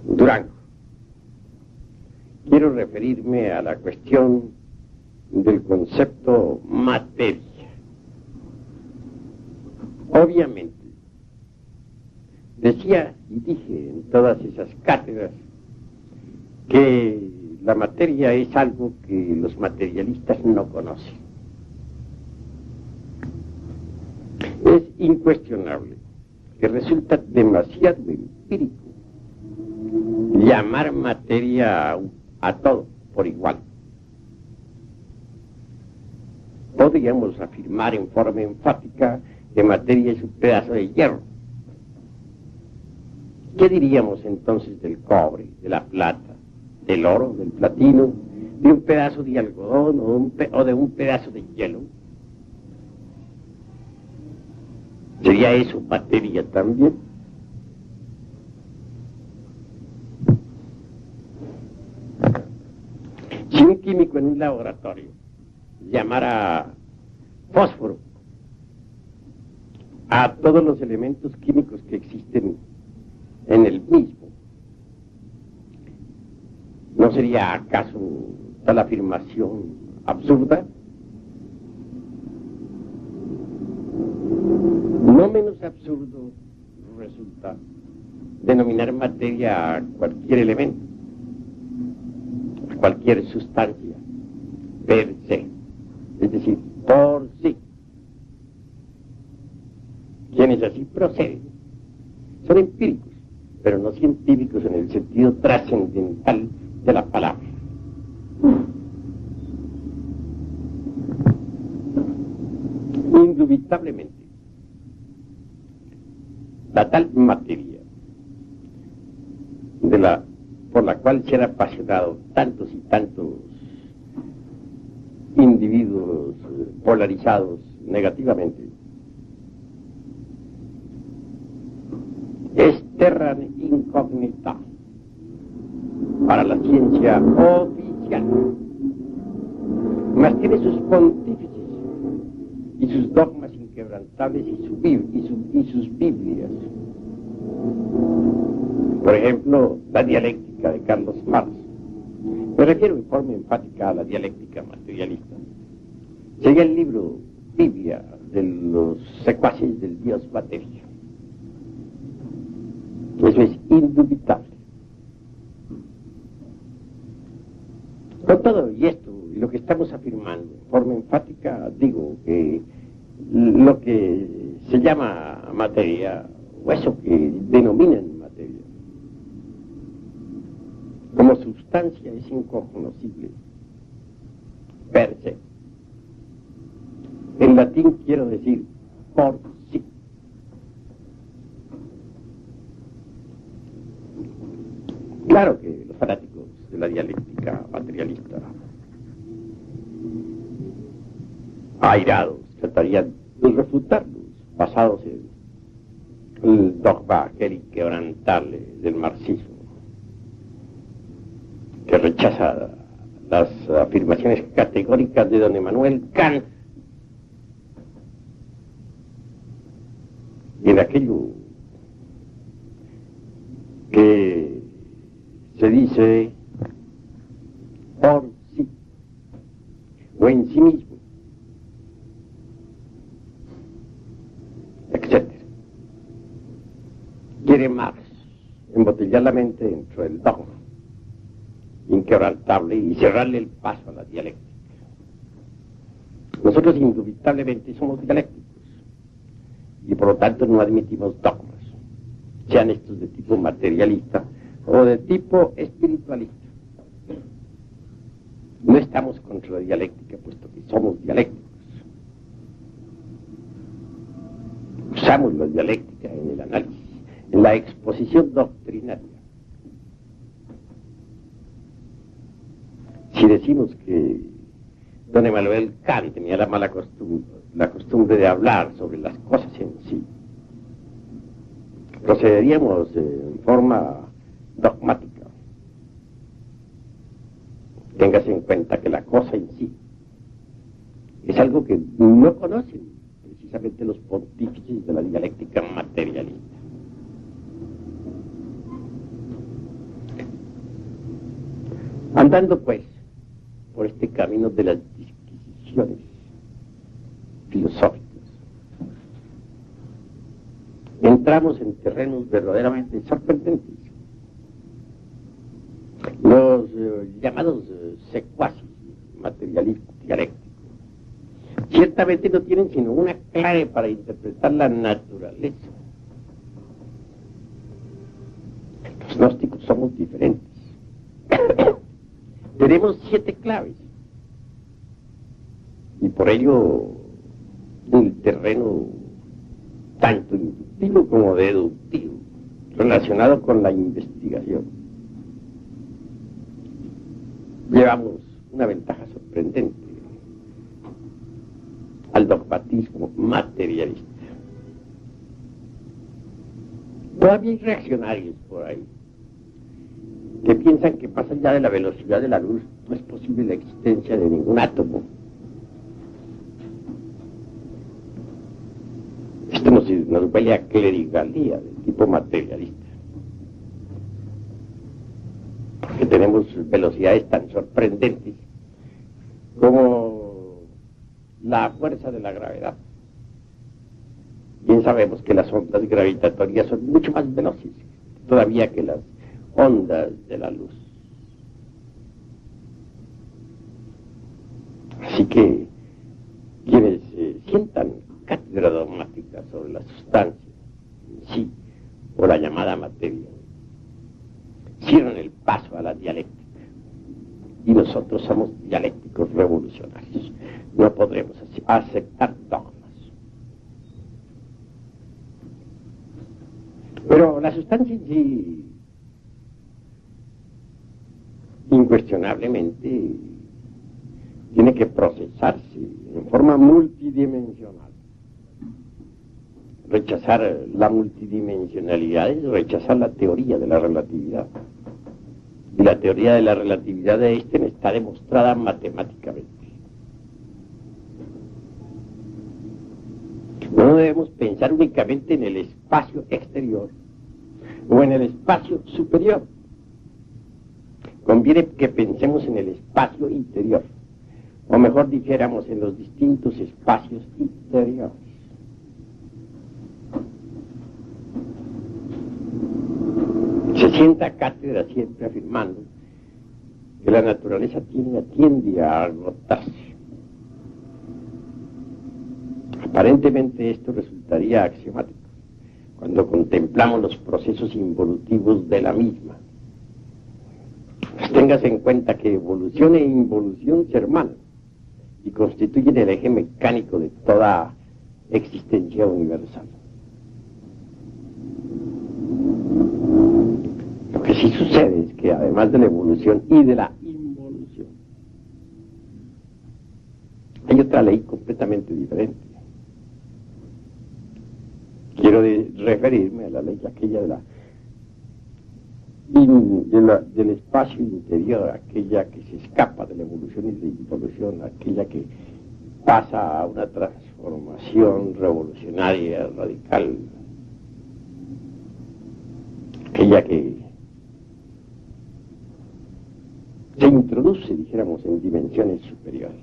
Durango. Quiero referirme a la cuestión del concepto materia. Obviamente, decía y dije en todas esas cátedras que la materia es algo que los materialistas no conocen. Es incuestionable que resulta demasiado empírico llamar materia a todo por igual. Podríamos afirmar en forma enfática que materia es un pedazo de hierro. ¿Qué diríamos entonces del cobre, de la plata, del oro, del platino, de un pedazo de algodón o de un pedazo de hielo? ¿Sería eso materia también? Si un químico en un laboratorio llamara fósforo a todos los elementos químicos que existen en el mismo, ¿no sería acaso tal afirmación absurda? No menos absurdo resulta denominar materia a cualquier elemento, a cualquier sustancia, per se, es decir, por sí. Quienes así proceden son empíricos, pero no científicos en el sentido trascendental de la palabra. Indubitablemente, la tal materia por la cual se han apasionado tantos y tantos individuos polarizados negativamente es terra incognita para la ciencia oficial, mas tiene sus pontífices y sus dogmas inquebrantables y sus Biblias. Por ejemplo, la dialéctica de Carlos Marx. Me refiero en forma enfática a la dialéctica materialista. Sería el libro Biblia de los secuaces del dios materia. Eso es indubitable. Con todo y esto, y lo que estamos afirmando en forma enfática, digo que lo que se llama materia, o eso que denominan materia, como sustancia es incognoscible, per se. En latín quiero decir por sí. Claro que los fanáticos de la dialéctica materialista, airados, tratarían de refutarlos, basados en el dogma aquel inquebrantable del marxismo, que rechaza las afirmaciones categóricas de don Emmanuel Kant y en aquello que se dice por sí o en sí mismo, etc. Quiere Marx embotellar la mente dentro del dogma inquebrantable y cerrarle el paso a la dialéctica. Nosotros indubitablemente somos dialécticos y por lo tanto no admitimos dogmas, sean estos de tipo materialista o de tipo espiritualista. No estamos contra la dialéctica, puesto que somos dialécticos. Usamos la dialéctica en el análisis, en la exposición doctrinaria. Si decimos que don Emmanuel Kant tenía la costumbre de hablar sobre las cosas en sí, procederíamos en forma dogmática. Téngase en cuenta que la cosa en sí es algo que no conocen precisamente los pontífices de la dialéctica materialista. Andando pues por este camino de las disquisiciones filosóficas, entramos en terrenos verdaderamente sorprendentes. Los llamados secuaces materialistas dialécticos ciertamente no tienen sino una clave para interpretar la naturaleza. Los gnósticos somos diferentes. Tenemos 7 claves y por ello un terreno tanto inductivo como deductivo relacionado con la investigación. Llevamos una ventaja sorprendente al dogmatismo materialista. Todavía hay reaccionarios por ahí que piensan que más allá de la velocidad de la luz no es posible la existencia de ningún átomo. Esto nos huele a clerigalía del tipo materialista, porque tenemos velocidades tan sorprendentes como la fuerza de la gravedad. Bien sabemos que las ondas gravitatorias son mucho más veloces todavía que las ondas de la luz. Así que quienes sientan cátedra dogmática sobre la sustancia en sí, o la llamada materia, cierran el paso a la dialéctica. Y nosotros somos dialécticos revolucionarios. No podremos aceptar dogmas. Pero la sustancia en sí, incuestionablemente, tiene que procesarse en forma multidimensional. Rechazar la multidimensionalidad es rechazar la teoría de la relatividad. Y la teoría de la relatividad de Einstein está demostrada matemáticamente. No debemos pensar únicamente en el espacio exterior o en el espacio superior. Conviene que pensemos en el espacio interior, o mejor dijéramos, en los distintos espacios interiores. Se sienta cátedra siempre afirmando que la naturaleza tiende a agotarse. Aparentemente esto resultaría axiomático cuando contemplamos los procesos involutivos de la misma. Pues téngase en cuenta que evolución e involución se hermanan y constituyen el eje mecánico de toda existencia universal. Lo que sí sucede es que además de la evolución y de la involución, hay otra ley completamente diferente. Quiero referirme a la ley aquella del espacio interior, aquella que se escapa de la evolución y de la involución, aquella que pasa a una transformación revolucionaria, radical, aquella que se introduce, dijéramos, en dimensiones superiores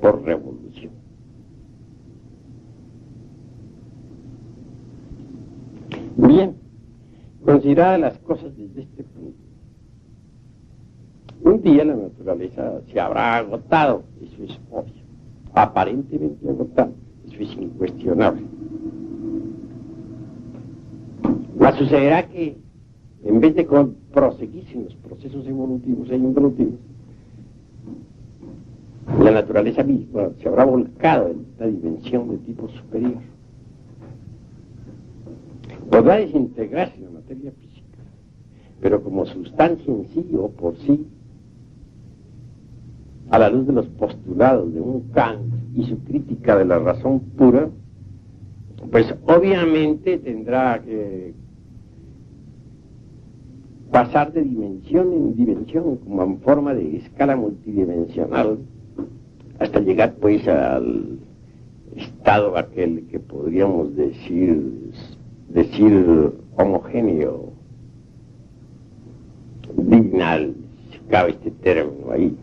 por revolución. Bien, considerada las cosas desde este punto, un día la naturaleza se habrá agotado, eso es obvio, aparentemente agotado, eso es incuestionable. Mas sucederá que en vez de proseguirse en los procesos evolutivos e involutivos, la naturaleza misma se habrá volcado en esta dimensión de tipo superior. Podrá desintegrarse en la materia física, pero como sustancia en sí o por sí, a la luz de los postulados de un Kant y su crítica de la razón pura, pues obviamente tendrá que pasar de dimensión en dimensión, como en forma de escala multidimensional, hasta llegar pues al estado aquel que podríamos decir homogéneo, dignal, cabe este término ahí,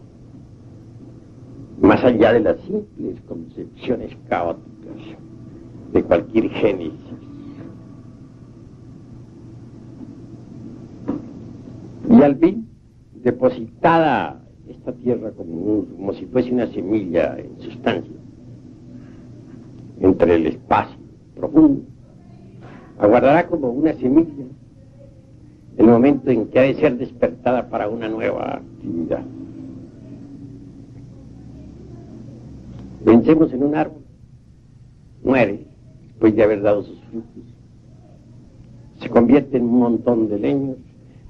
más allá de las simples concepciones caóticas de cualquier génesis. Y al fin, depositada esta tierra como si fuese una semilla en sustancia, entre el espacio profundo, aguardará como una semilla el momento en que ha de ser despertada para una nueva actividad. Pensemos en un árbol, muere después de haber dado sus frutos, se convierte en un montón de leños,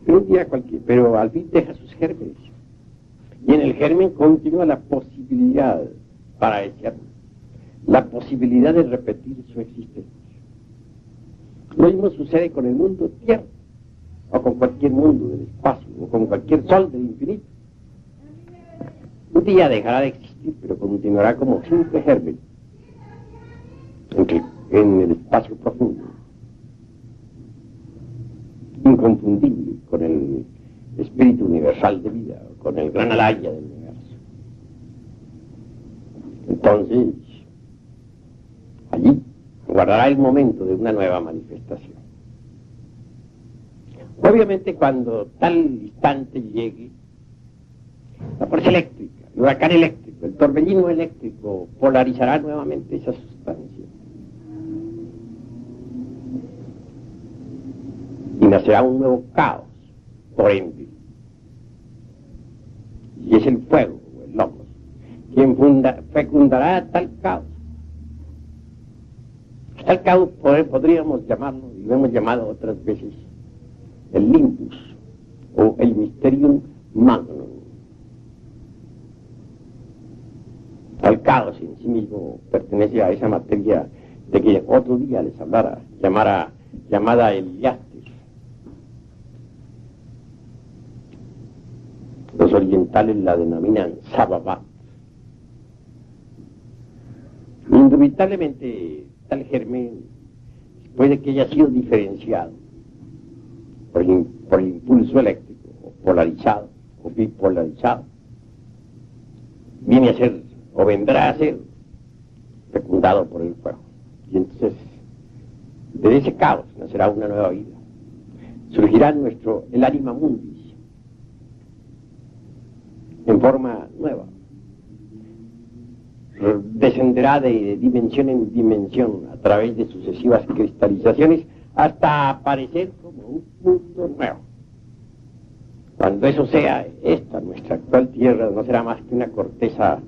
pero un día cualquiera, pero al fin deja sus gérmenes, y en el germen continúa la posibilidad para ese árbol, la posibilidad de repetir su existencia. Lo mismo sucede con el mundo tierra, o con cualquier mundo del espacio, o con cualquier sol del infinito. Un día dejará de existir, pero continuará como simple germen en el espacio profundo, inconfundible con el espíritu universal de vida, con el gran alaya del universo. Entonces, allí guardará el momento de una nueva manifestación. Obviamente, cuando tal instante llegue, la fuerza eléctrica, el huracán eléctrico, el torbellino eléctrico polarizará nuevamente esa sustancia. Y nacerá un nuevo caos, por ende. Y es el fuego, o el logos, quien fecundará tal caos. Tal caos podríamos llamarlo, y lo hemos llamado otras veces, el limbus, o el mysterium magnum. Al caos en sí mismo pertenece a esa materia de que otro día les hablara, llamada el yastis. Los orientales la denominan sababat. Indubitablemente tal germen, después de que haya sido diferenciado por el impulso eléctrico, o polarizado, o bipolarizado, viene a ser, o vendrá a ser, fecundado por el fuego. Y entonces, de ese caos nacerá una nueva vida. Surgirá el anima mundis, en forma nueva. Descenderá de dimensión en dimensión a través de sucesivas cristalizaciones hasta aparecer como un mundo nuevo. Cuando eso sea, nuestra actual Tierra no será más que una corteza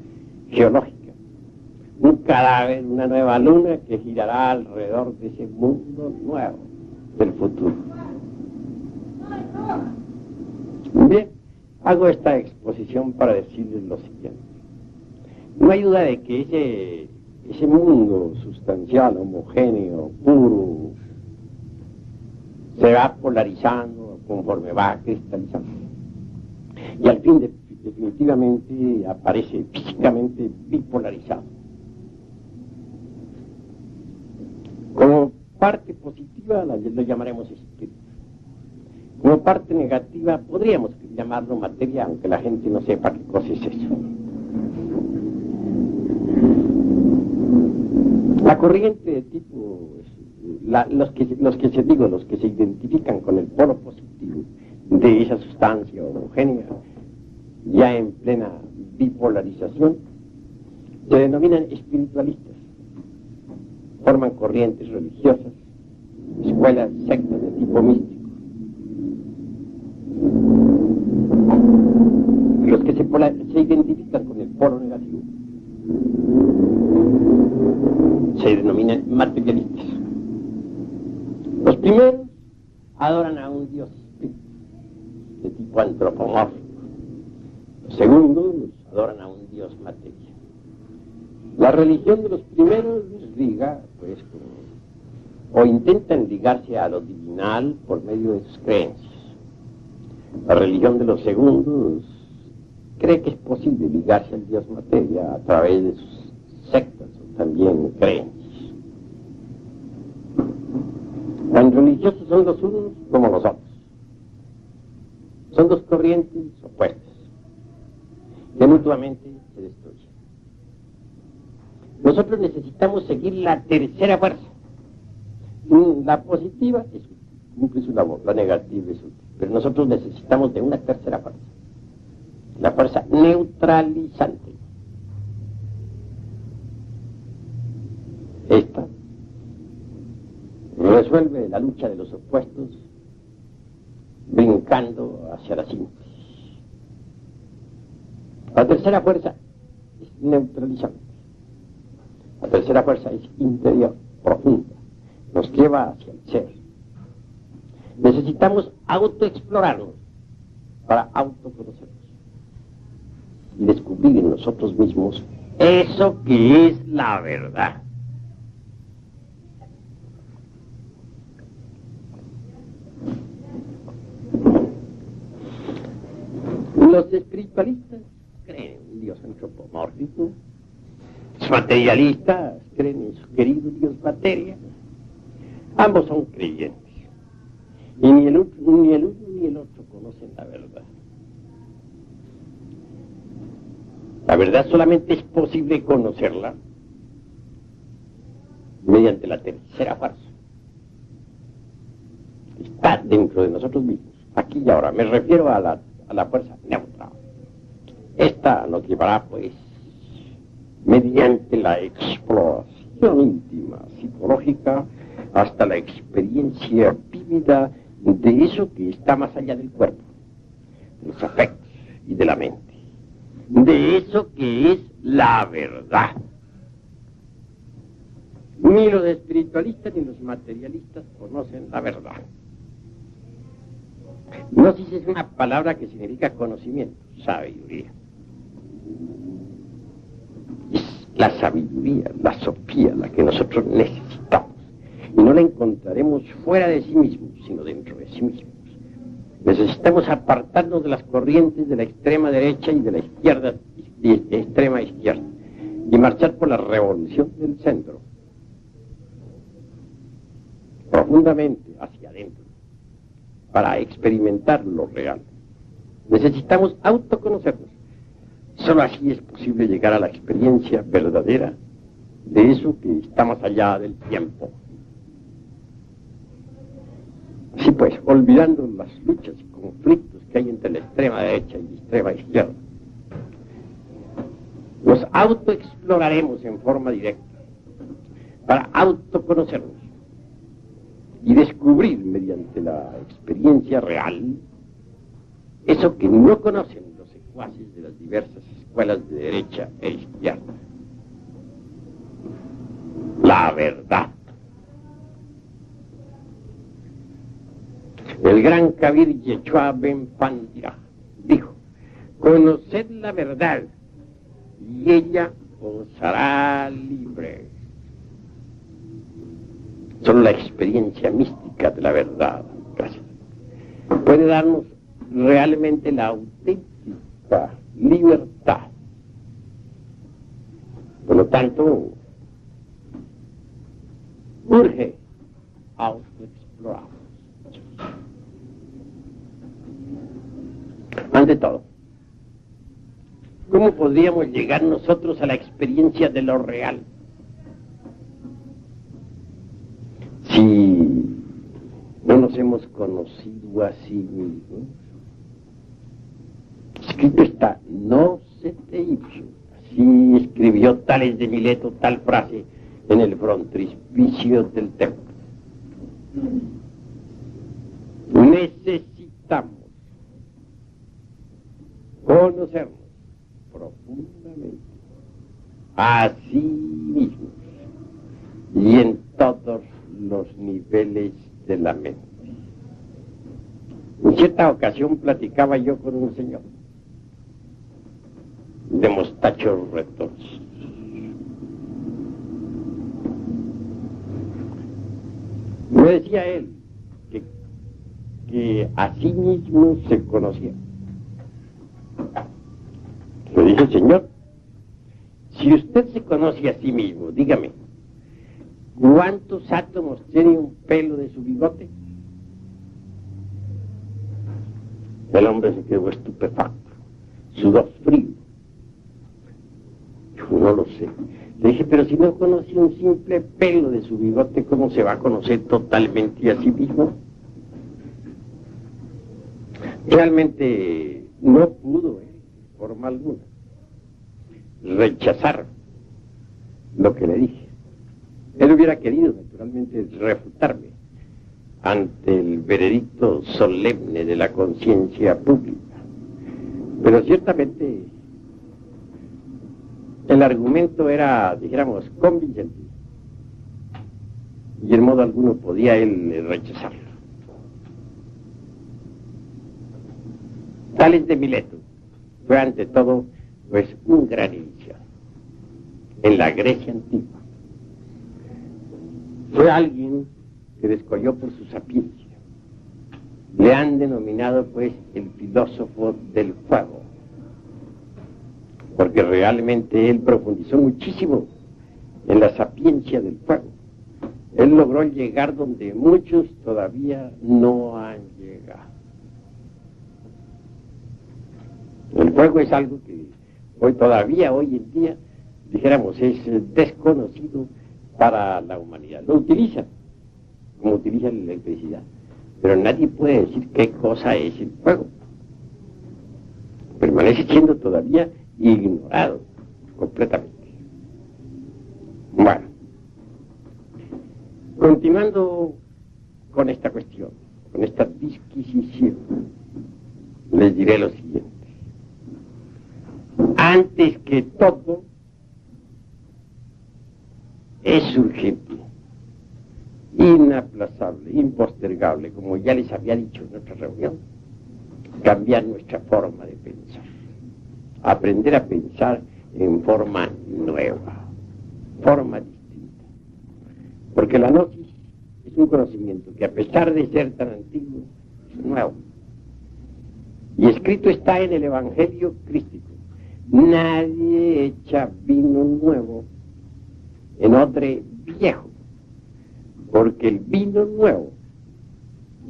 geológica, un cadáver, una nueva luna que girará alrededor de ese mundo nuevo del futuro. Bien, hago esta exposición para decirles lo siguiente. No hay duda de que ese mundo sustancial, homogéneo, puro, se va polarizando conforme va cristalizando. Y al fin definitivamente aparece físicamente bipolarizado. Como parte positiva lo llamaremos espíritu. Como parte negativa podríamos llamarlo materia, aunque la gente no sepa qué cosa es eso. La corriente de tipo, los que se identifican con el polo positivo de esa sustancia homogénea, ya en plena bipolarización, se denominan espiritualistas. Forman corrientes religiosas, escuelas, sectas de tipo místico. Los que se identifican con el polo negativo se denominan materialistas. Los primeros adoran a un dios espíritu de tipo antropomórfico. Los segundos adoran a un dios materia. La religión de los primeros les liga, pues, o intentan ligarse a lo divinal por medio de sus creencias. La religión de los segundos cree que es posible ligarse al dios materia a través de sus sectas o también creencias. Tan religiosos son los unos como los otros. Son dos corrientes opuestas. que mutuamente se destruyen. Nosotros necesitamos seguir la tercera fuerza. La positiva es útil, cumple su labor, la negativa es útil, pero nosotros necesitamos de una tercera fuerza, la fuerza neutralizante. Esta resuelve la lucha de los opuestos brincando hacia la síntesis. La tercera fuerza es neutralizante. La tercera fuerza es interior, profunda, nos lleva hacia el ser. Necesitamos autoexplorarnos para autoconocernos y descubrir en nosotros mismos eso que es la verdad. Los espiritualistas creen en un Dios antropomórfico, los materialistas creen en su querido Dios materia. Ambos son creyentes, y ni el uno ni el otro conocen la verdad. La verdad solamente es posible conocerla mediante la tercera fuerza. Está dentro de nosotros mismos, aquí y ahora. Me refiero a la fuerza neutral. Esta nos llevará, pues, mediante la exploración íntima, psicológica, hasta la experiencia vívida de eso que está más allá del cuerpo, de los afectos y de la mente, de eso que es la verdad. Ni los espiritualistas ni los materialistas conocen la verdad. Gnosis es una palabra que significa conocimiento, sabiduría. Es la sabiduría, la sofía, la que nosotros necesitamos. Y no la encontraremos fuera de sí mismos, sino dentro de sí mismos. Necesitamos apartarnos de las corrientes de la extrema derecha y de la izquierda, y extrema izquierda, y marchar por la revolución del centro, profundamente hacia adentro, para experimentar lo real. Necesitamos autoconocernos. Solo así es posible llegar a la experiencia verdadera de eso que está más allá del tiempo. Así pues, olvidando las luchas y conflictos que hay entre la extrema derecha y la extrema izquierda, nos autoexploraremos en forma directa para autoconocernos y descubrir mediante la experiencia real eso que no conocen los secuaces de las diversas escuelas de derecha e izquierda. La verdad. El gran Kabir Yeshua Ben Pandira dijo: conoced la verdad y ella os hará libre. Solo la experiencia mística de la verdad, gracias, puede darnos realmente la auténtica libertad. Por lo tanto, urge autoexplorarnos. Ante todo, ¿cómo podríamos llegar nosotros a la experiencia de lo real? Si no nos hemos conocido a sí mismos. Escrito está: no se te ipso. Así escribió Tales de Mileto tal frase en el frontispicio del templo. Necesitamos conocernos profundamente a sí mismos y en todos los niveles de la mente. En cierta ocasión platicaba yo con un señor de mostachos retos. Me decía él que a sí mismo se conocía. Le dije: señor, si usted se conoce a sí mismo, dígame, ¿cuántos átomos tiene un pelo de su bigote? El hombre se quedó estupefacto, sudó frío no lo sé. Le dije, pero si no conoce un simple pelo de su bigote, ¿cómo se va a conocer totalmente a sí mismo? Realmente no pudo, de forma alguna, rechazar lo que le dije. Él hubiera querido, naturalmente, refutarme ante el veredicto solemne de la conciencia pública. Pero ciertamente el argumento era, dijéramos, convincente. Y en modo alguno podía él rechazarlo. Tales de Mileto fue ante todo, pues, un gran iniciado en la Grecia antigua. Fue alguien que descolló por su sapiencia. Le han denominado, pues, el filósofo del fuego, porque realmente él profundizó muchísimo en la sapiencia del fuego. Él logró llegar donde muchos todavía no han llegado. El fuego es algo que hoy en día, dijéramos, es desconocido para la humanidad. Lo utilizan, como utilizan la electricidad, pero nadie puede decir qué cosa es el fuego. Permanece siendo todavía ignorado completamente. Bueno, continuando con esta cuestión, con esta disquisición, les diré lo siguiente. Antes que todo, es urgente, inaplazable, impostergable, como ya les había dicho en otra reunión, cambiar nuestra forma de pensar, aprender a pensar en forma nueva, forma distinta, porque la gnosis es un conocimiento que, a pesar de ser tan antiguo, es nuevo, y escrito está en el Evangelio crístico: nadie echa vino nuevo en odre viejo, porque el vino nuevo,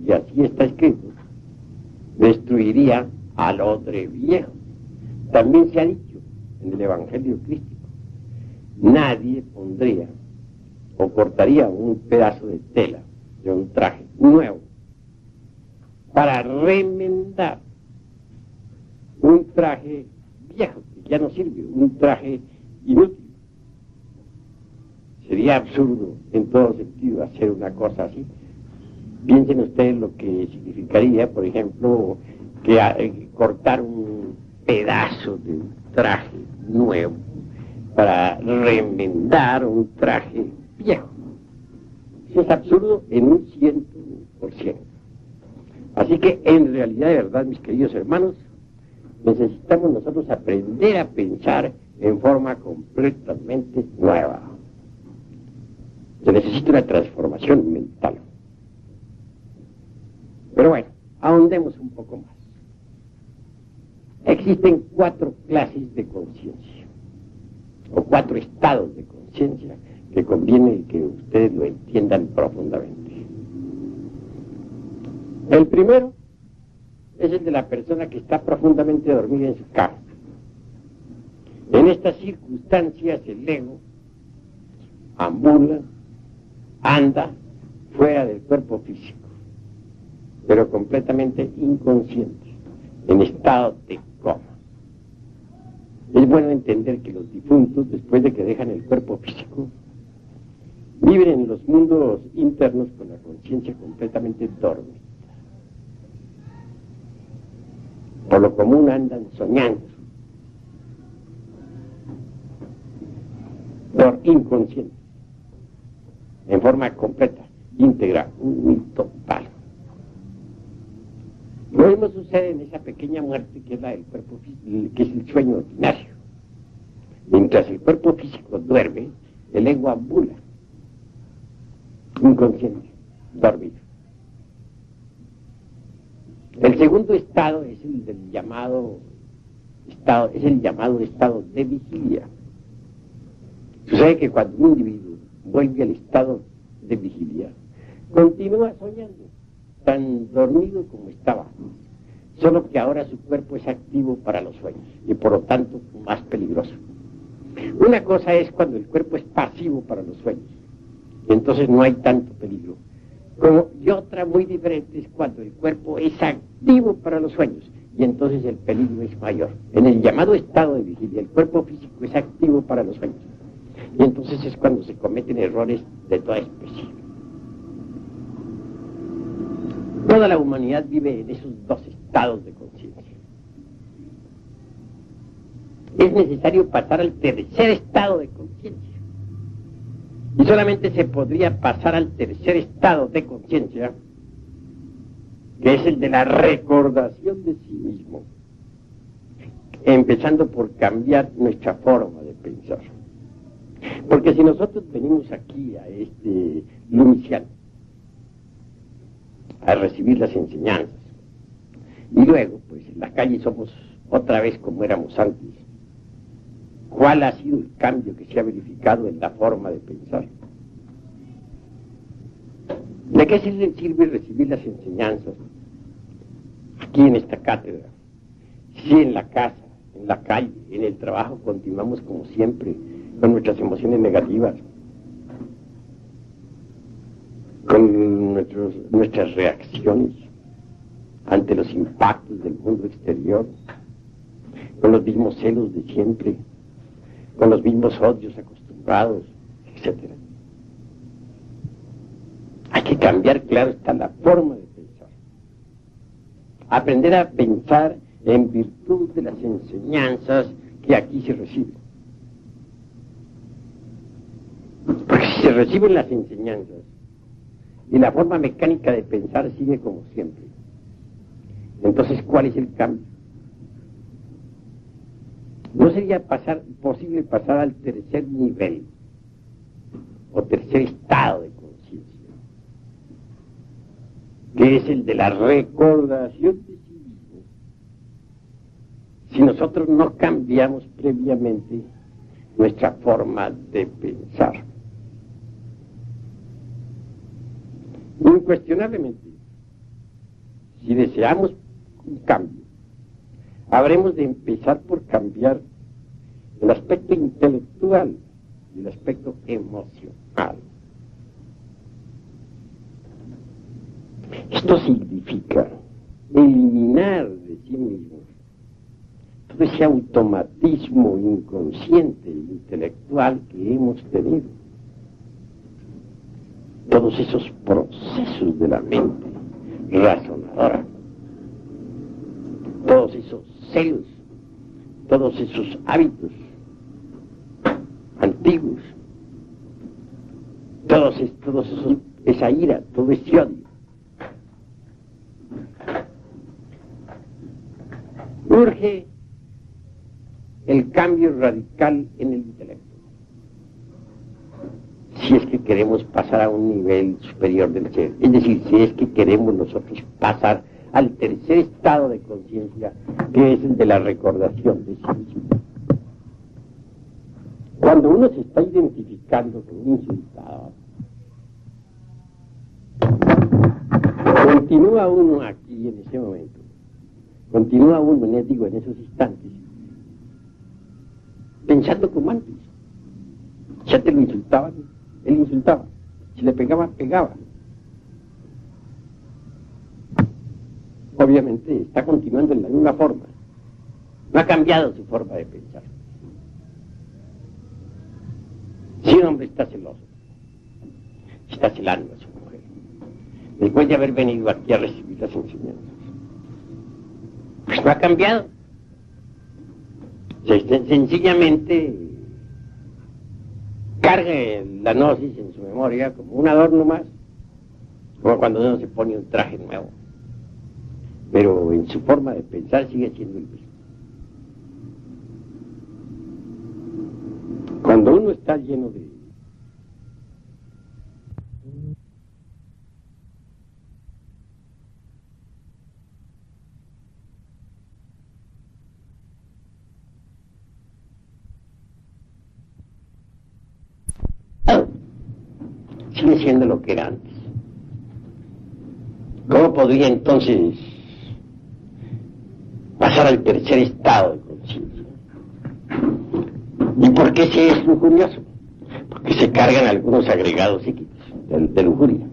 y así está escrito, destruiría al odre viejo. También se ha dicho en el Evangelio crístico: nadie pondría o cortaría un pedazo de tela de un traje nuevo para remendar un traje viejo que ya no sirve, un traje inútil. Sería absurdo en todo sentido hacer una cosa así. Piensen ustedes lo que significaría, por ejemplo, que cortar un pedazo de un traje nuevo para remendar un traje viejo. Eso es absurdo en un 100%. Así que, en realidad, de verdad, mis queridos hermanos, necesitamos nosotros aprender a pensar en forma completamente nueva. Se necesita una transformación mental. Pero bueno, ahondemos un poco más. Existen 4 clases de conciencia, o 4 estados de conciencia que conviene que ustedes lo entiendan profundamente. El primero es el de la persona que está profundamente dormida en su cama. En estas circunstancias el ego ambula, anda fuera del cuerpo físico, pero completamente inconsciente, en estado de coma. Es bueno entender que los difuntos, después de que dejan el cuerpo físico, viven en los mundos internos con la conciencia completamente dormida. Por lo común andan soñando, por inconsciente, en forma completa, íntegra, muy total. Lo mismo sucede en esa pequeña muerte que es la del cuerpo físico, que es el sueño ordinario. Mientras el cuerpo físico duerme, el ego ambula, inconsciente, dormido. El segundo estado es el del llamado estado de vigilia. Sucede que cuando un individuo vuelve al estado de vigilia, continúa soñando, tan dormido como estaba, solo que ahora su cuerpo es activo para los sueños y por lo tanto más peligroso. Una cosa es cuando el cuerpo es pasivo para los sueños, y entonces no hay tanto peligro. Y otra muy diferente es cuando el cuerpo es activo para los sueños, y entonces el peligro es mayor. En el llamado estado de vigilia, el cuerpo físico es activo para los sueños, y entonces es cuando se cometen errores de toda especie. Toda la humanidad vive en esos dos estados de conciencia. Es necesario pasar al tercer estado de conciencia. Y solamente se podría pasar al tercer estado de conciencia, que es el de la recordación de sí mismo, empezando por cambiar nuestra forma de pensar. Porque si nosotros venimos aquí a este lumiciano a recibir las enseñanzas, y luego, pues en la calle somos otra vez como éramos antes, ¿cuál ha sido el cambio que se ha verificado en la forma de pensar? ¿De qué sirve recibir las enseñanzas aquí en esta cátedra? Si en la casa, en la calle, en el trabajo continuamos como siempre con nuestras emociones negativas, con nuestras reacciones ante los impactos del mundo exterior, con los mismos celos de siempre, con los mismos odios acostumbrados, etc. Hay que cambiar, claro está, la forma de pensar. Aprender a pensar en virtud de las enseñanzas que aquí se reciben. Porque si se reciben las enseñanzas y la forma mecánica de pensar sigue como siempre, entonces ¿cuál es el cambio? ¿No sería posible pasar al tercer nivel o tercer estado de conciencia, que es el de la recordación de sí mismo, si nosotros no cambiamos previamente nuestra forma de pensar? Incuestionablemente, si deseamos un cambio, habremos de empezar por cambiar el aspecto intelectual y el aspecto emocional. Esto significa eliminar de sí mismos todo ese automatismo inconsciente e intelectual que hemos tenido, todos esos procesos de la mente razonadora, todos esos celos, todos esos hábitos antiguos, esa ira, todo ese odio. Urge el cambio radical en el intelecto, si es que queremos pasar a un nivel superior del ser, es decir, si es que queremos nosotros pasar al tercer estado de conciencia, que es el de la recordación de sí mismo. Cuando uno se está identificando con un insultado, continúa uno aquí en ese momento, continúa uno, en esos instantes, pensando como antes. Ya te lo insultaban, él insultaba, si le pegaban, pegaba. Obviamente está continuando en la misma forma, no ha cambiado su forma de pensar. Si un hombre está celoso, está celando a su mujer, después de haber venido aquí a recibir las enseñanzas, pues no ha cambiado. Sencillamente carga la gnosis en su memoria como un adorno más, como cuando uno se pone un traje nuevo, pero en su forma de pensar sigue siendo el mismo. Cuando uno está lleno de sigue siendo lo que era antes. ¿Cómo podría entonces pasar al tercer estado de conciencia? ¿Y por qué se es lujurioso? Porque se cargan algunos agregados psíquicos de lujuria.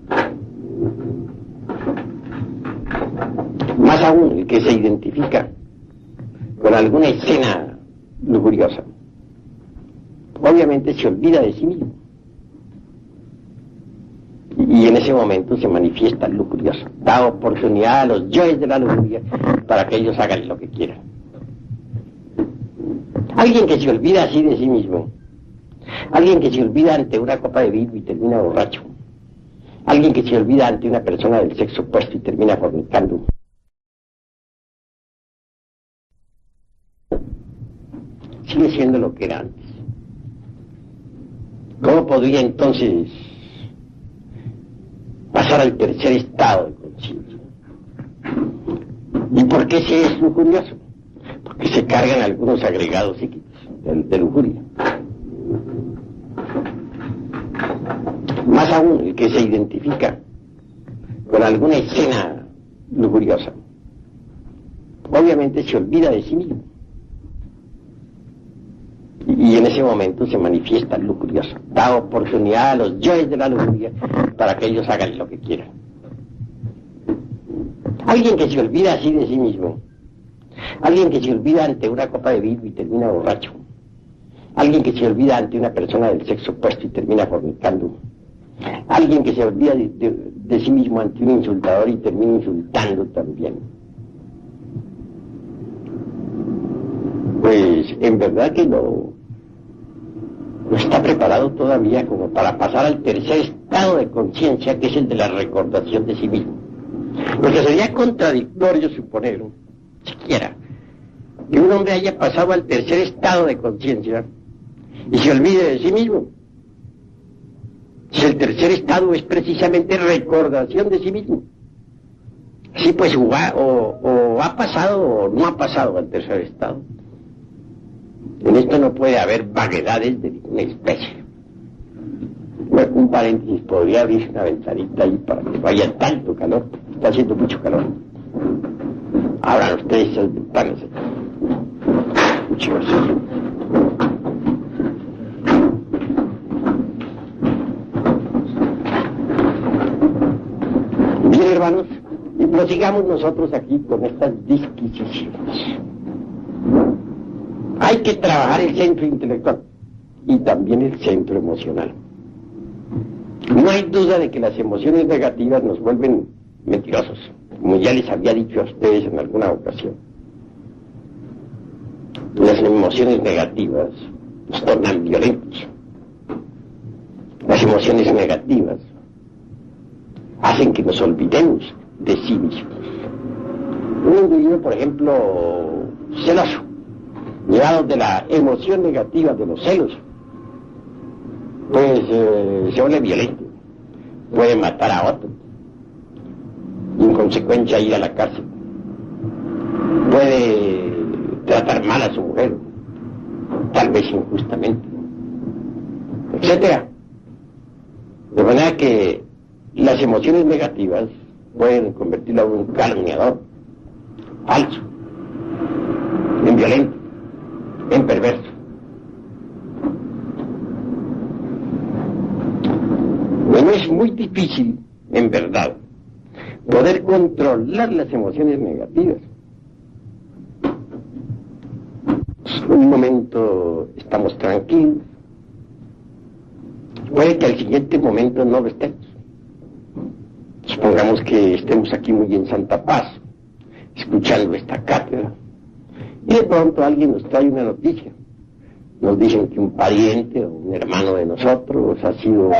Más aún, el que se identifica con alguna escena lujuriosa, obviamente se olvida de sí mismo. Y en ese momento se manifiesta el lujurioso. Da oportunidad a los yoes de la lujuria para que ellos hagan lo que quieran. Alguien que se olvida así de sí mismo, alguien que se olvida ante una copa de vino y termina borracho, alguien que se olvida ante una persona del sexo opuesto y termina fornicando, sigue siendo lo que era antes. ¿Cómo podría entonces pasar al tercer estado de conciencia? ¿Y por qué se es lujurioso? Porque se cargan algunos agregados psíquicos de lujuria. Más aún, el que se identifica con alguna escena lujuriosa, obviamente se olvida de sí mismo. Y en ese momento se manifiesta el lujurioso. Da oportunidad a los yoes de la lujuria para que ellos hagan lo que quieran. Alguien que se olvida así de sí mismo, alguien que se olvida ante una copa de vino y termina borracho, alguien que se olvida ante una persona del sexo opuesto y termina fornicando, alguien que se olvida de sí mismo ante un insultador y termina insultando también. Pues en verdad que no está preparado todavía como para pasar al tercer estado de conciencia, que es el de la recordación de sí mismo. Porque sería contradictorio suponer, siquiera, que un hombre haya pasado al tercer estado de conciencia y se olvide de sí mismo. Si el tercer estado es precisamente recordación de sí mismo. Sí, pues o ha pasado o no ha pasado al tercer estado. En esto no puede haber vaguedades de ninguna especie. Bueno, un paréntesis, podría abrir una ventanita ahí para que no haya tanto calor. Está haciendo mucho calor. Abran ustedes esas ventanas. Mucho gracias. Bien, hermanos, y prosigamos nosotros aquí con estas disquisiciones. Hay que trabajar el centro intelectual y también el centro emocional. No hay duda de que las emociones negativas nos vuelven mentirosos, como ya les había dicho a ustedes en alguna ocasión. Las emociones negativas nos tornan violentos. Las emociones negativas hacen que nos olvidemos de sí mismos. Un individuo, por ejemplo, celoso, llevado de la emoción negativa de los celos, pues se vuelve violento, puede matar a otro y en consecuencia ir a la cárcel, puede tratar mal a su mujer, tal vez injustamente, etcétera. De manera que las emociones negativas pueden convertirlo en un calumniador, falso, en violento, en perverso. Bueno, es muy difícil, en verdad, poder controlar las emociones negativas. Un momento estamos tranquilos, puede que al siguiente momento no lo estemos. Supongamos que estemos aquí muy en santa paz, escuchando esta cátedra, y de pronto alguien nos trae una noticia. Nos dicen que un pariente o un hermano de nosotros ha sido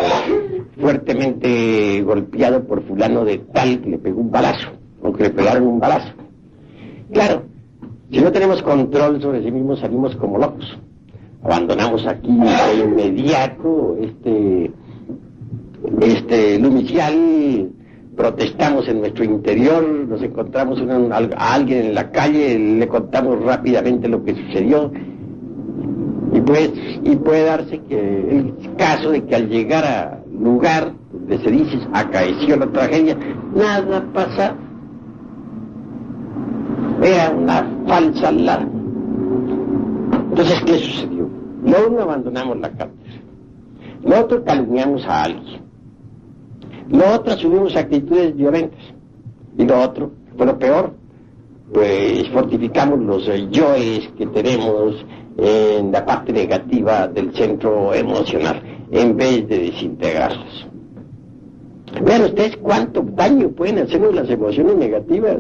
fuertemente golpeado por fulano de tal que le pegó un balazo, o que le pegaron un balazo. Claro, si no tenemos control sobre sí mismos, salimos como locos. Abandonamos aquí de inmediato lumicial, protestamos en nuestro interior, nos encontramos a alguien en la calle, le contamos rápidamente lo que sucedió, y puede darse que el caso de que al llegar al lugar donde se dice acaeció la tragedia, nada pasa, era una falsa alarma. Entonces, ¿qué sucedió? Lo uno, abandonamos la cátedra. Lo otro, calumniamos a alguien. Lo otro, asumimos actitudes violentas. Y lo otro, lo peor, pues fortificamos los yoes que tenemos en la parte negativa del centro emocional, en vez de desintegrarlos. Vean ustedes cuánto daño pueden hacernos las emociones negativas.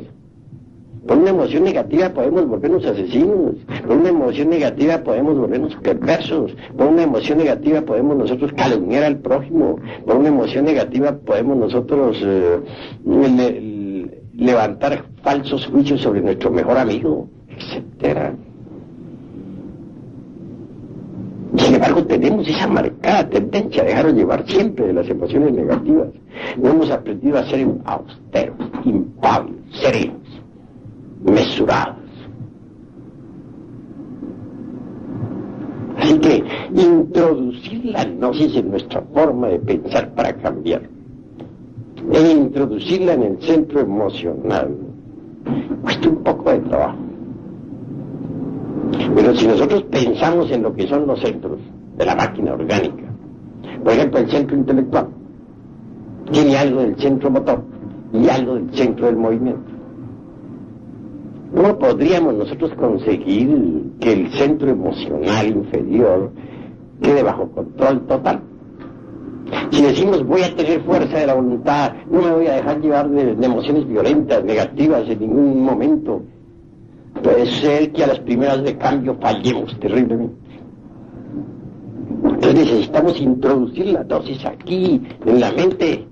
Por una emoción negativa podemos volvernos asesinos, por una emoción negativa podemos volvernos perversos, por una emoción negativa podemos nosotros calumniar al prójimo, por una emoción negativa podemos nosotros levantar falsos juicios sobre nuestro mejor amigo, etcétera. Sin embargo, tenemos esa marcada tendencia a dejarnos llevar siempre de las emociones negativas. No hemos aprendido a ser austeros, impávidos, serenos, mesurados. Así que introducir la gnosis en nuestra forma de pensar para cambiar, e introducirla en el centro emocional, cuesta un poco de trabajo. Pero si nosotros pensamos en lo que son los centros de la máquina orgánica, por ejemplo, el centro intelectual tiene algo del centro motor y algo del centro del movimiento. ¿Cómo podríamos nosotros conseguir que el centro emocional inferior quede bajo control total? Si decimos voy a tener fuerza de la voluntad, no me voy a dejar llevar de emociones violentas, negativas en ningún momento, puede ser que a las primeras de cambio fallemos terriblemente. Entonces necesitamos introducir la dosis aquí, en la mente,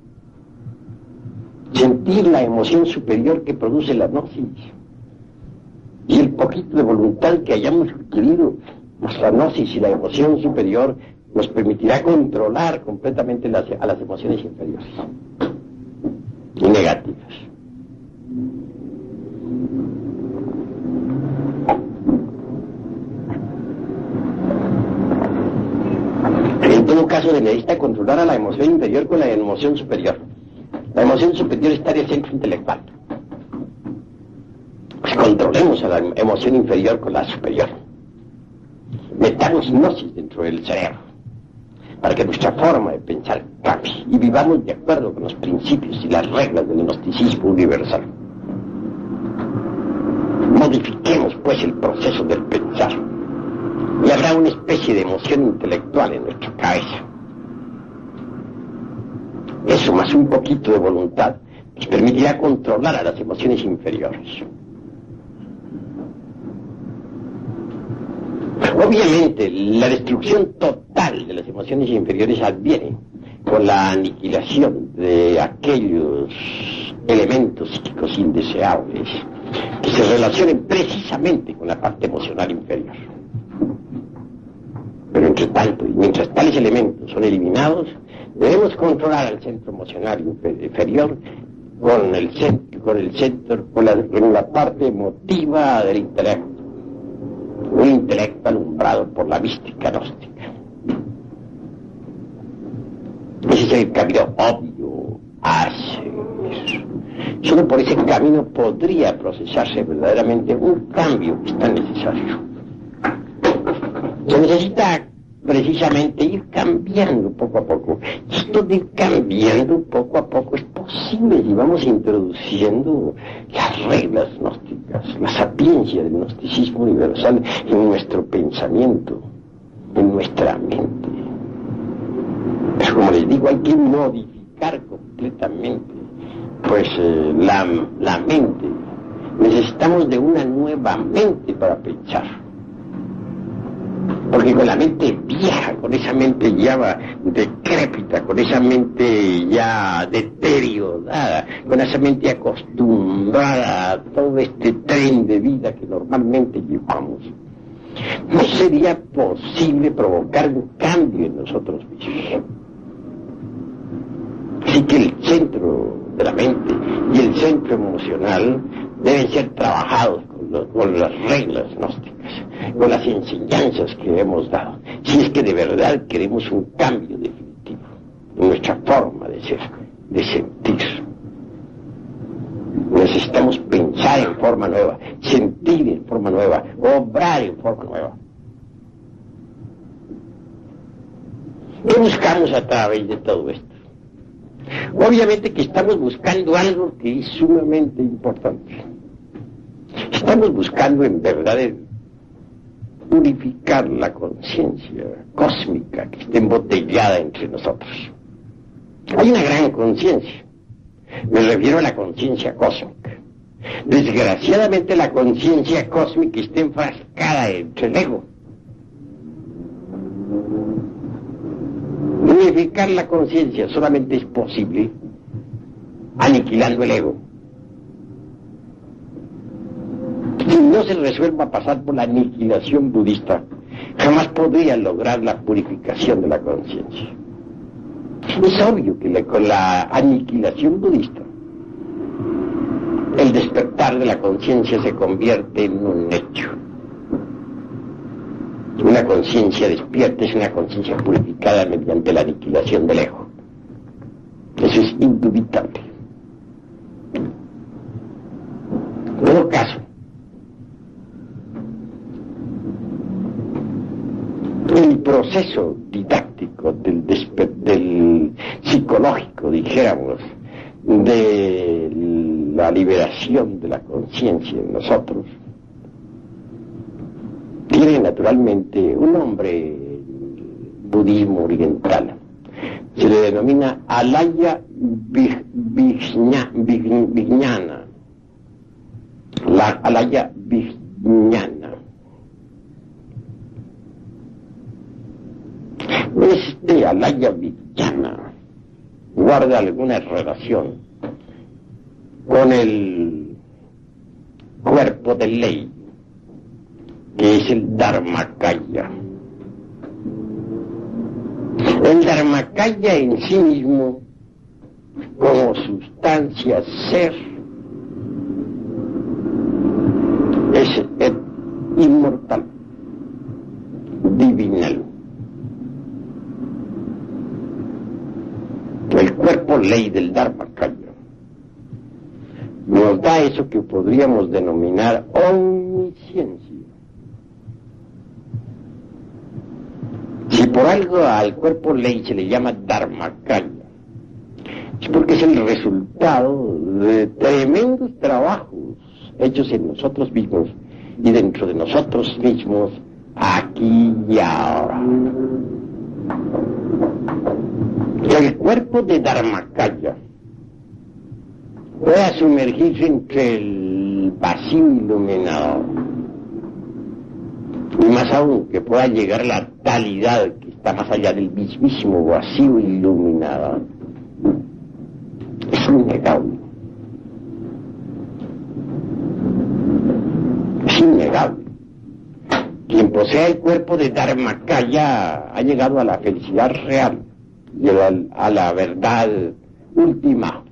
sentir la emoción superior que produce la gnosis. Y el poquito de voluntad que hayamos adquirido, nuestra gnosis y la emoción superior, nos permitirá controlar completamente a las emociones inferiores y negativas. En todo caso, se necesita controlar a la emoción inferior con la emoción superior. La emoción superior está en el centro intelectual. Pues controlemos a la emoción inferior con la superior. Metamos gnosis dentro del cerebro para que nuestra forma de pensar cambie y vivamos de acuerdo con los principios y las reglas del gnosticismo universal. Modifiquemos pues el proceso del pensar y habrá una especie de emoción intelectual en nuestra cabeza. Eso más un poquito de voluntad nos permitirá controlar a las emociones inferiores. Obviamente, la destrucción total de las emociones inferiores adviene con la aniquilación de aquellos elementos psíquicos indeseables que se relacionen precisamente con la parte emocional inferior. Pero entre tanto, y mientras tales elementos son eliminados, debemos controlar al centro emocional inferior con la parte emotiva del intelecto. Un intelecto alumbrado por la mística gnóstica. Ese es el camino obvio a seguir. Solo por ese camino podría procesarse verdaderamente un cambio que es tan necesario. Se necesita precisamente ir cambiando poco a poco. Esto de ir cambiando poco a poco es posible si vamos introduciendo las reglas gnósticas, la sapiencia del gnosticismo universal en nuestro pensamiento, en nuestra mente. Pero como les digo, hay que modificar completamente pues la mente. Necesitamos de una nueva mente para pensar. Porque con la mente vieja, con esa mente ya decrépita, con esa mente ya deteriorada, con esa mente acostumbrada a todo este tren de vida que normalmente llevamos, no sería posible provocar un cambio en nosotros mismos. Así que el centro de la mente y el centro emocional deben ser trabajados con las reglas gnósticas, con las enseñanzas que hemos dado, si es que de verdad queremos un cambio definitivo en nuestra forma de ser, de sentir. Necesitamos pensar en forma nueva, sentir en forma nueva, obrar en forma nueva. ¿Qué buscamos a través de todo esto? Obviamente que estamos buscando algo que es sumamente importante. Estamos buscando en verdad purificar la conciencia cósmica que está embotellada entre nosotros. Hay una gran conciencia, me refiero a la conciencia cósmica. Desgraciadamente la conciencia cósmica está enfrascada entre el ego. Purificar la conciencia solamente es posible aniquilando el ego. Si no se resuelva pasar por la aniquilación budista, jamás podría lograr la purificación de la conciencia. Es obvio que con la aniquilación budista, el despertar de la conciencia se convierte en un hecho. Una conciencia despierta es una conciencia purificada mediante la aniquilación del ego. Eso es indubitable. En todo caso, el proceso didáctico del psicológico, dijéramos, de la liberación de la conciencia en nosotros, tiene naturalmente un nombre en budismo oriental. Se le denomina Alaya Vijnana. La Alaya Vijnana. Este Alaya Vijnana guarda alguna relación con el cuerpo de ley, que es el Dharmakaya. El Dharmakaya en sí mismo, como sustancia ser, es inmortal, divinal. El cuerpo ley del Dharmakaya nos da eso que podríamos denominar omnisciencia. Si por algo al cuerpo ley se le llama Dharmakaya, es porque es el resultado de tremendos trabajos hechos en nosotros mismos y dentro de nosotros mismos, aquí y ahora. El cuerpo de Dharmakaya pueda sumergirse entre el vacío iluminador, y más aún que pueda llegar a la talidad que está más allá del mismísimo vacío iluminador, es innegable. Es innegable. Quien posee el cuerpo de Dharmakaya ha llegado a la felicidad real y a la verdad última.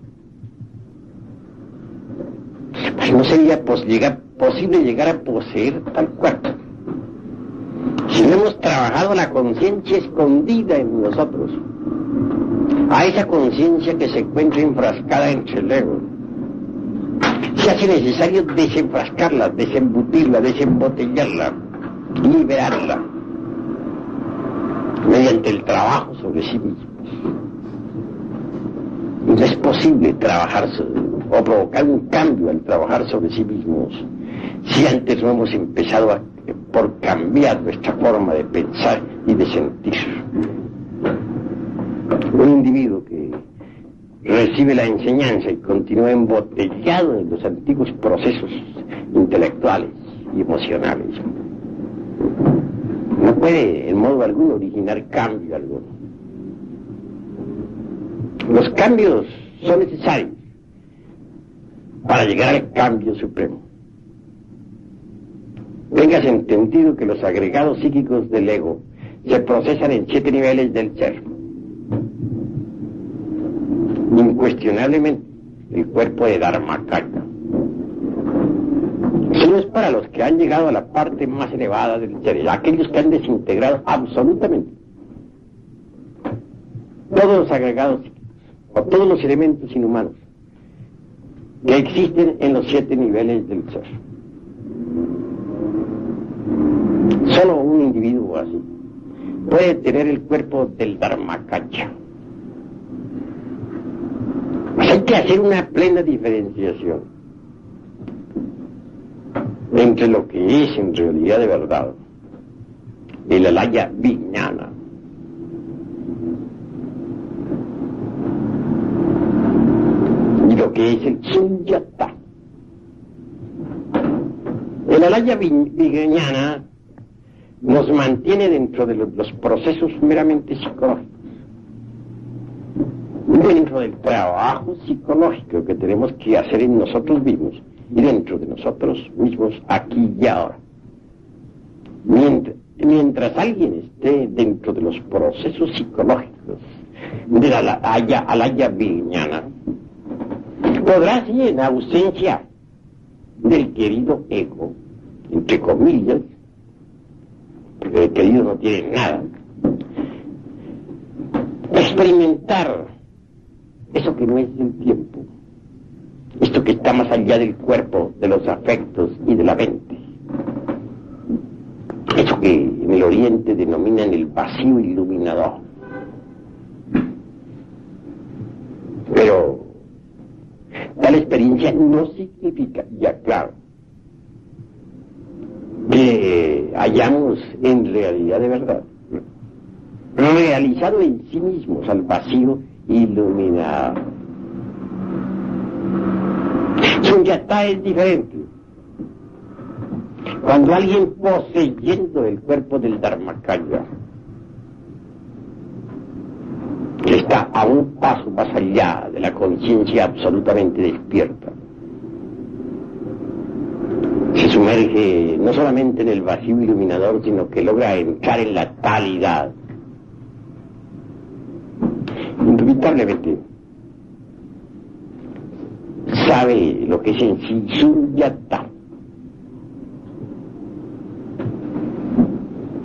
Pues no sería posible llegar a poseer tal cuerpo si no hemos trabajado la conciencia escondida en nosotros, a esa conciencia que se encuentra enfrascada entre el ego. Se hace necesario desenfrascarla, desembutirla, desembotellarla, liberarla mediante el trabajo sobre sí mismos. No es posible trabajar o provocar un cambio al trabajar sobre sí mismos si antes no hemos empezado por cambiar nuestra forma de pensar y de sentir. Un individuo que recibe la enseñanza y continúa embotellado en los antiguos procesos intelectuales y emocionales no puede en modo alguno originar cambio alguno. Los cambios son necesarios para llegar al cambio supremo. Tengas entendido que los agregados psíquicos del ego se procesan en 7 niveles del ser. Incuestionablemente, el cuerpo de Dharmakaya solo es para los que han llegado a la parte más elevada del ser, aquellos que han desintegrado absolutamente todos los agregados psíquicos o todos los elementos inhumanos que existen en los 7 niveles del ser. Solo un individuo así puede tener el cuerpo del Dharmakaya. Pues hay que hacer una plena diferenciación entre lo que es en realidad de verdad el alaya vijnana y lo que es el sunyata. El alaya vijnana nos mantiene dentro de los procesos meramente psicológicos, dentro del trabajo psicológico que tenemos que hacer en nosotros mismos y dentro de nosotros mismos aquí y ahora. Mientras alguien esté dentro de los procesos psicológicos de la alaya vijnana, podrá, sí, en ausencia del querido ego, entre comillas, porque el querido no tiene nada, experimentar eso que no es el tiempo, esto que está más allá del cuerpo, de los afectos y de la mente, eso que en el oriente denominan el vacío iluminador. Pero tal experiencia no significa, ya claro, que hayamos en realidad de verdad realizado en sí mismos al vacío iluminado. Sunyata es diferente. Cuando alguien poseyendo el cuerpo del Dharmakaya está a un paso más allá de la conciencia absolutamente despierta, se sumerge no solamente en el vacío iluminador, sino que logra entrar en la talidad. Indubitablemente sabe lo que es en sí sunyata.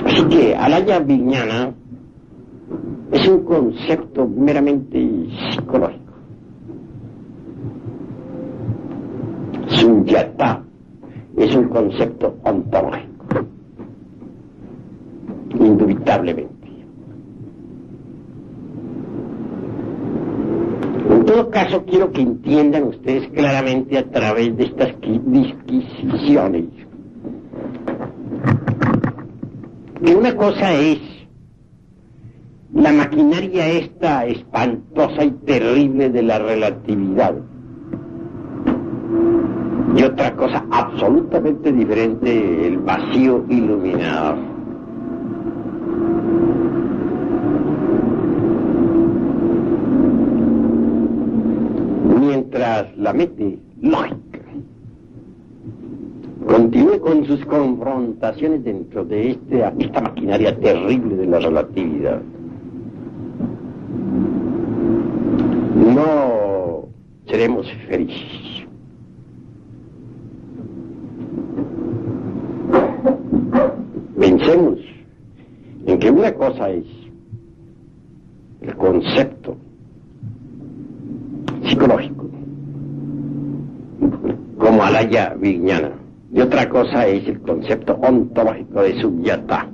Así que alaya vijnana es un concepto meramente psicológico. Sunyata es un concepto ontológico, indubitablemente. En todo caso, quiero que entiendan ustedes claramente a través de estas disquisiciones que una cosa es la maquinaria esta espantosa y terrible de la relatividad y otra cosa absolutamente diferente, el vacío iluminador. Mientras la mente lógica continúe con sus confrontaciones dentro de esta maquinaria terrible de la relatividad, no seremos felices. Pensemos en que una cosa es el concepto psicológico, como alaya vijnana, y otra cosa es el concepto ontológico de sunyata.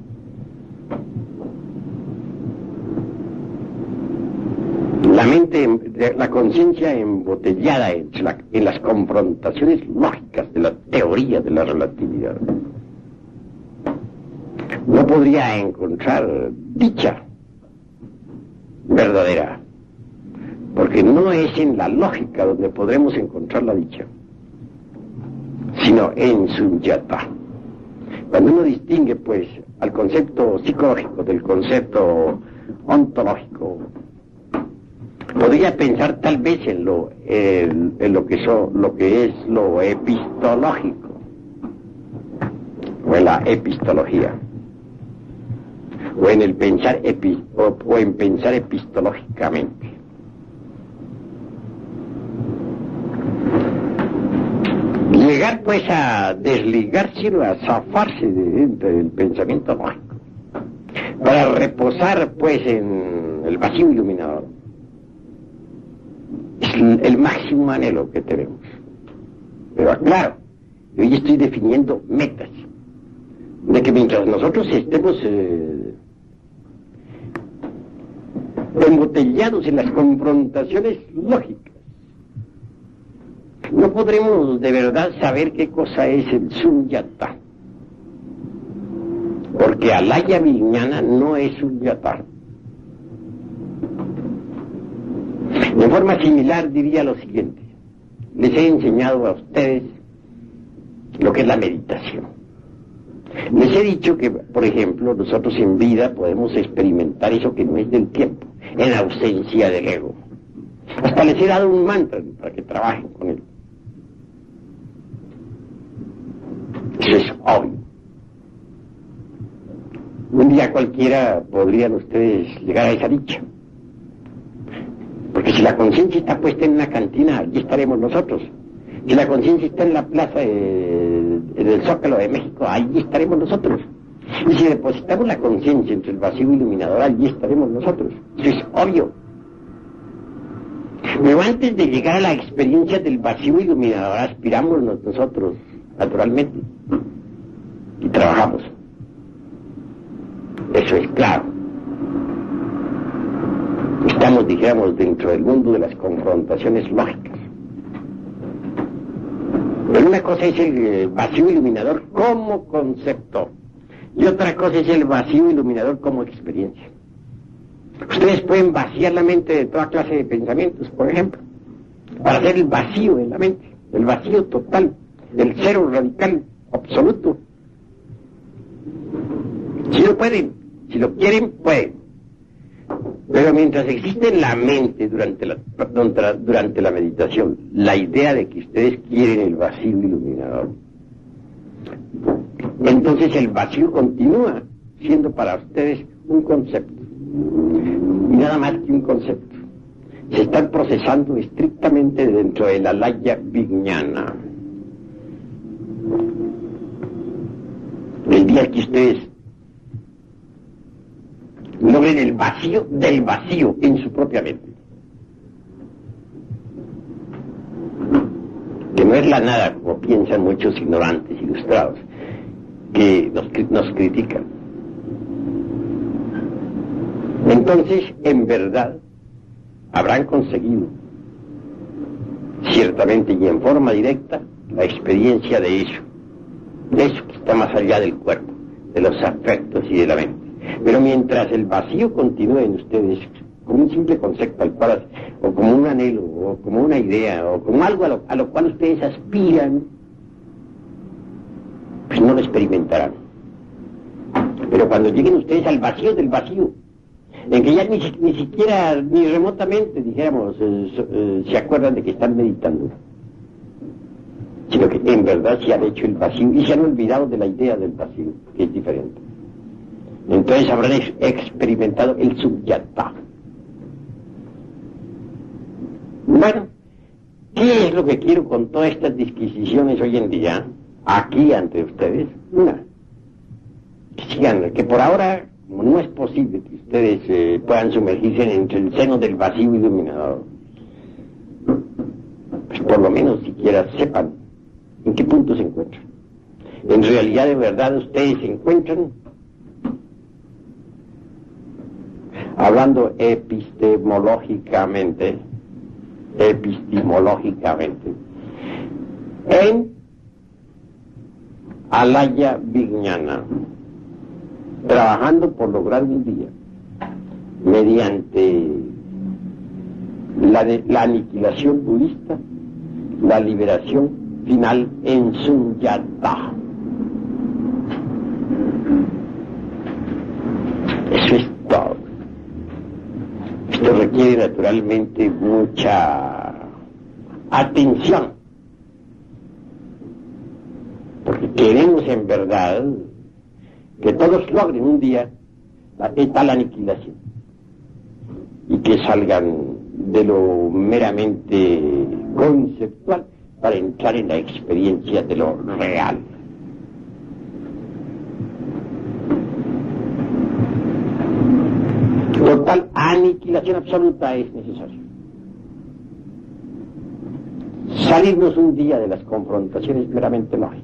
La mente, la conciencia embotellada en las confrontaciones lógicas de la teoría de la relatividad no podría encontrar dicha verdadera, porque no es en la lógica donde podremos encontrar la dicha, sino en sunyata. Cuando uno distingue, pues, al concepto psicológico del concepto ontológico, podría pensar tal vez en lo que es lo epistológico, o en la epistología, o en el pensar o en pensar epistológicamente. Llegar pues a desligarse, a zafarse del pensamiento lógico, para reposar pues en el vacío iluminador, es el máximo anhelo que tenemos. Pero claro, yo ya estoy definiendo metas, de que mientras nosotros estemos embotellados en las confrontaciones lógicas, no podremos de verdad saber qué cosa es el sunyata. Porque Alaya Vijnana no es sunyata. De forma similar diría lo siguiente: les he enseñado a ustedes lo que es la meditación. Les he dicho que, por ejemplo, nosotros en vida podemos experimentar eso que no es del tiempo, en ausencia del ego. Hasta les he dado un mantra para que trabajen con él. Eso es obvio. Un día cualquiera podrían ustedes llegar a esa dicha. Porque si la conciencia está puesta en una cantina, allí estaremos nosotros. Si la conciencia está en la plaza en el Zócalo de México, allí estaremos nosotros. Y si depositamos la conciencia entre el vacío iluminador, allí estaremos nosotros. Eso es obvio. Pero antes de llegar a la experiencia del vacío iluminador, aspiramos nosotros, naturalmente, y trabajamos. Eso es claro. Estamos, dijéramos, dentro del mundo de las confrontaciones lógicas. Pero una cosa es el vacío iluminador como concepto, y otra cosa es el vacío iluminador como experiencia. Ustedes pueden vaciar la mente de toda clase de pensamientos, por ejemplo, para hacer el vacío en la mente, el vacío total, el cero radical, absoluto. Si lo pueden, si lo quieren, pueden. Pero mientras existe en la mente durante la meditación la idea de que ustedes quieren el vacío iluminador, entonces el vacío continúa siendo para ustedes un concepto, y nada más que un concepto. Se están procesando estrictamente dentro de la Alaya Vijnana. El día que ustedes logren el vacío del vacío en su propia mente, que no es la nada como piensan muchos ignorantes ilustrados que nos critican. Entonces, en verdad, habrán conseguido, ciertamente y en forma directa, la experiencia de eso que está más allá del cuerpo, de los afectos y de la mente. Pero mientras el vacío continúe en ustedes como un simple concepto al cual, o como un anhelo, o como una idea, o como algo a lo cual ustedes aspiran, pues no lo experimentarán. Pero cuando lleguen ustedes al vacío del vacío, en que ya ni siquiera, ni remotamente, dijéramos, se acuerdan de que están meditando, sino que en verdad se han hecho el vacío y se han olvidado de la idea del vacío, que es diferente. Entonces habrán experimentado el sunyata. Bueno, ¿qué es lo que quiero con todas estas disquisiciones hoy en día, aquí ante ustedes? Una, que sigan, que por ahora no es posible que ustedes puedan sumergirse entre el seno del vacío iluminador. Pues por lo menos siquiera sepan en qué punto se encuentran. En realidad, de verdad, ustedes se encuentran, hablando epistemológicamente, en Alaya Vijnana, trabajando por lograr un día, mediante la aniquilación budista, la liberación final en sunyata. Eso es todo. Esto requiere naturalmente mucha atención, porque queremos en verdad que todos logren un día tal aniquilación y que salgan de lo meramente conceptual para entrar en la experiencia de lo real. Total aniquilación absoluta es necesaria. Salirnos un día de las confrontaciones meramente lógicas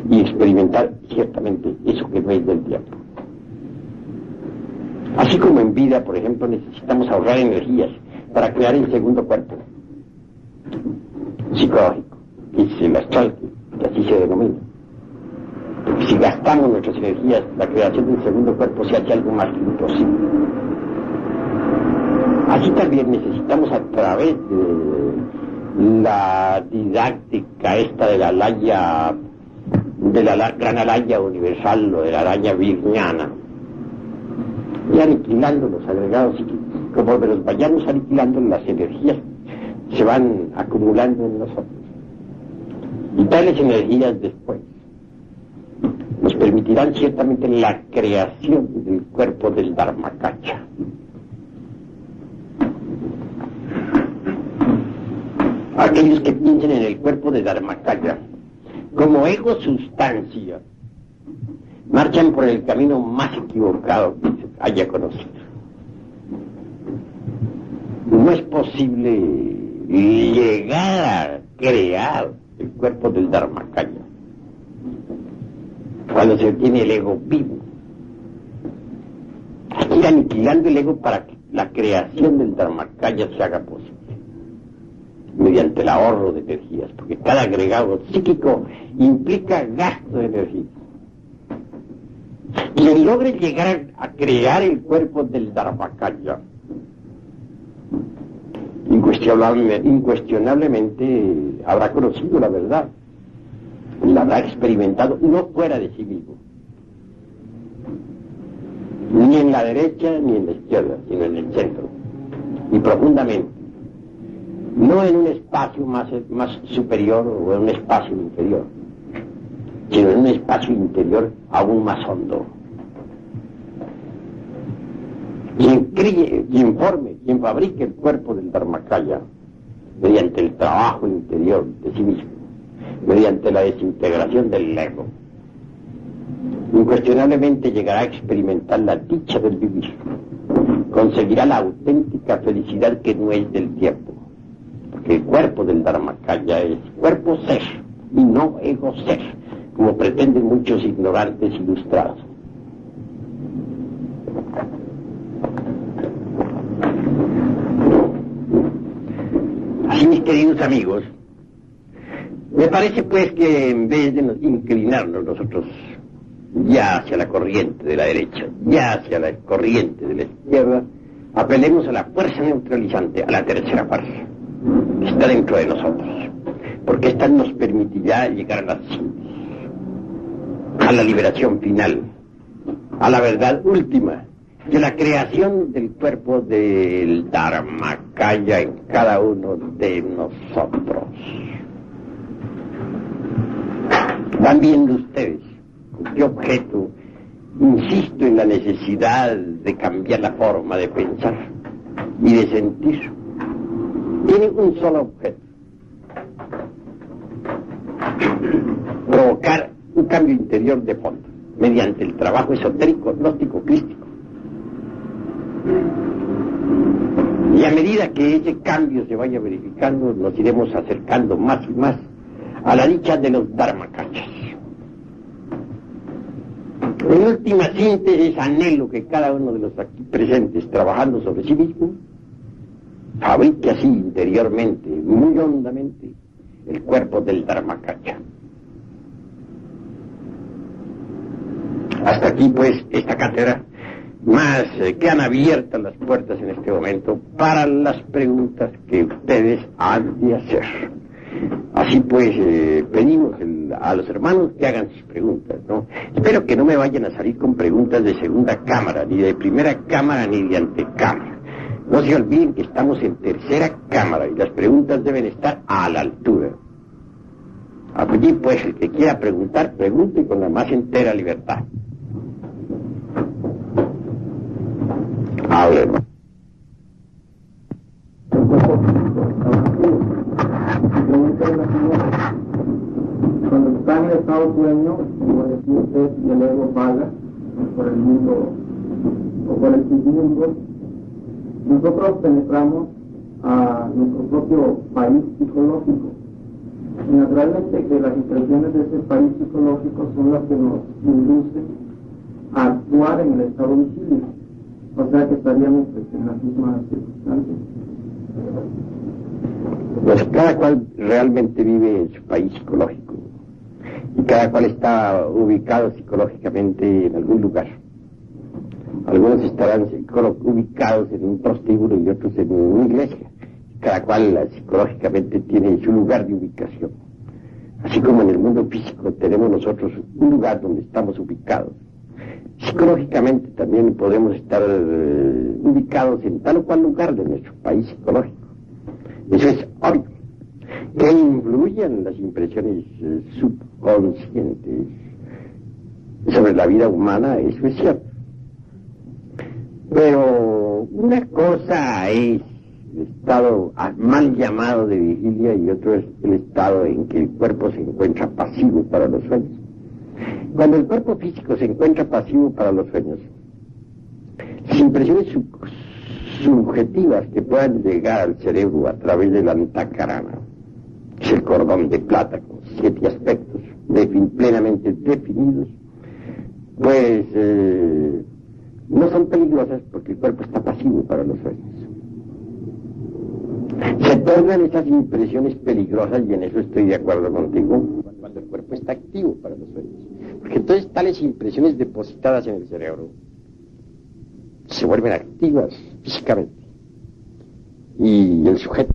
y experimentar ciertamente eso que no es del tiempo. Así como en vida, por ejemplo, necesitamos ahorrar energías para crear el segundo cuerpo psicológico, que es el astral, que así se denomina. Porque si gastamos nuestras energías, la creación del segundo cuerpo se hace algo más que imposible. Así también necesitamos, a través de la didáctica esta de la alaya, de la gran alaya universal o de la alaya virniana, y aniquilando los agregados psíquicos. Como los vayamos aniquilando, las energías se van acumulando en nosotros. Y tales energías después nos permitirán ciertamente la creación del cuerpo del Dharmakaya. Aquellos que piensen en el cuerpo de Dharmakaya como ego sustancia marchan por el camino más equivocado que se haya conocido. No es posible llegar a crear el cuerpo del Dharmakaya cuando se tiene el ego vivo. Hay que ir aniquilando el ego para que la creación del Dharmakaya se haga posible, mediante el ahorro de energías, porque cada agregado psíquico implica gasto de energía. Quien logre llegar a crear el cuerpo del Dharmakaya, incuestionablemente habrá conocido la verdad, la habrá experimentado no fuera de sí mismo, ni en la derecha ni en la izquierda, sino en el centro, y profundamente, no en un espacio más superior o en un espacio inferior, sino en un espacio interior aún más hondo. Quien forme, quien fabrique el cuerpo del Dharmakaya mediante el trabajo interior de sí mismo, mediante la desintegración del ego, incuestionablemente llegará a experimentar la dicha del vivir, conseguirá la auténtica felicidad que no es del tiempo, porque el cuerpo del Dharmakaya es cuerpo ser y no ego ser, como pretenden muchos ignorantes ilustrados. Así, mis queridos amigos, me parece pues que en vez de inclinarnos nosotros ya hacia la corriente de la derecha, ya hacia la corriente de la izquierda, apelemos a la fuerza neutralizante, a la tercera fuerza, que está dentro de nosotros, porque esta nos permitirá llegar a la síntesis, a la liberación final, a la verdad última, de la creación del cuerpo del Dharmakaya en cada uno de nosotros. Van viendo ustedes con qué objeto insisto en la necesidad de cambiar la forma de pensar y de sentir. Tiene un solo objeto: provocar un cambio interior de fondo mediante el trabajo esotérico, gnóstico, crístico. Y a medida que ese cambio se vaya verificando, nos iremos acercando más y más a la dicha de los Dharmakayas. En última síntesis, anhelo que cada uno de los aquí presentes, trabajando sobre sí mismo, fabrique así interiormente, muy hondamente, el cuerpo del Dharmakaya. Hasta aquí pues esta cátedra, más quedan abiertas las puertas en este momento para las preguntas que ustedes han de hacer. Así pues, pedimos a los hermanos que hagan sus preguntas, ¿no? Espero que no me vayan a salir con preguntas de segunda cámara, ni de primera cámara, ni de antecámara. No se olviden que estamos en tercera cámara y las preguntas deben estar a la altura. Allí pues, el que quiera preguntar, pregunte con la más entera libertad. Hable, hermano. Cuando está en el estado sueño, como decía usted, y el ego vaga por el mundo o por el submundo, nosotros penetramos a nuestro propio país psicológico. Y naturalmente que las impresiones de ese país psicológico son las que nos inducen a actuar en el estado vigílico. O sea que estaríamos en las mismas circunstancias. Pues cada cual realmente vive en su país psicológico y cada cual está ubicado psicológicamente en algún lugar. Algunos estarán ubicados en un prostíbulo y otros en una iglesia. Cada cual psicológicamente tiene su lugar de ubicación. Así como en el mundo físico tenemos nosotros un lugar donde estamos ubicados. Psicológicamente también podemos estar ubicados en tal o cual lugar de nuestro país psicológico. Eso es obvio. Que influyen las impresiones subconscientes sobre la vida humana, eso es cierto. Pero una cosa es el estado mal llamado de vigilia y otro es el estado en que el cuerpo se encuentra pasivo para los sueños. Cuando el cuerpo físico se encuentra pasivo para los sueños, las impresiones subjetivas que puedan llegar al cerebro a través de la antacarana, que es el cordón de plata con 7 aspectos plenamente definidos, pues no son peligrosas porque el cuerpo está pasivo para los sueños. Se tornan esas impresiones peligrosas, y en eso estoy de acuerdo contigo, cuando el cuerpo está activo para los sueños. Porque entonces tales impresiones depositadas en el cerebro se vuelven activas físicamente. Y el sujeto